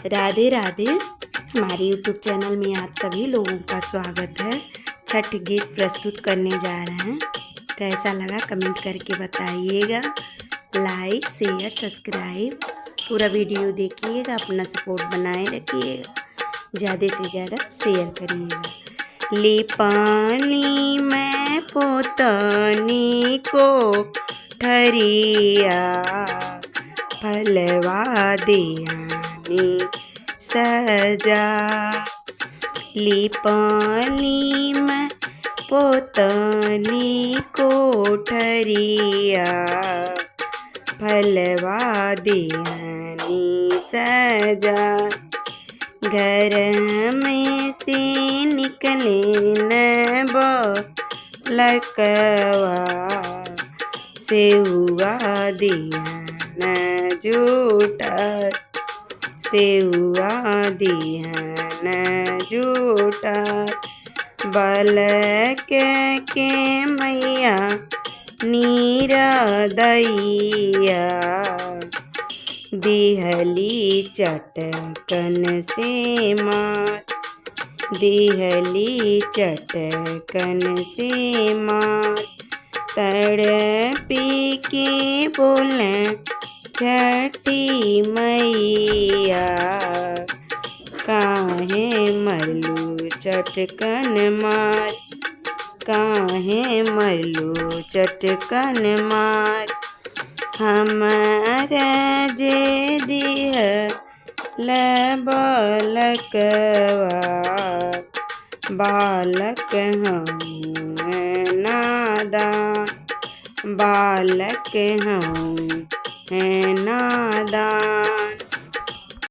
राधे राधे। हमारे YouTube channel में आप सभी लोगों का स्वागत है। छठ गीत प्रस्तुत करने जा रहे हैं। कैसा लगा कमेंट करके बताइएगा। लाइक शेयर सब्सक्राइब पूरा वीडियो देखिएगा। अपना सपोर्ट बनाए रखिएगा। ज़्यादा से ज़्यादा शेयर करिएगा। ले पानी मैं पोतनी को ठरिया फलवा दियानी सजा। ली पानी में पोतनी कोठरिया फलवा दियानी सजा। घर में से निकले न लकवा से हुआ दिया न जूटा से हुआ दिया न जूटा। बालक के मैया नीरा दैया दिहली चटकन से मार दिहली चटकन से मार। तड़पी के बोले छठी मैया काहे मरलू चटकन मार काहे मरलू चटकन मार। हमारा जे दिह बालकवा बालक हम नादान बालक हम हैं नादान।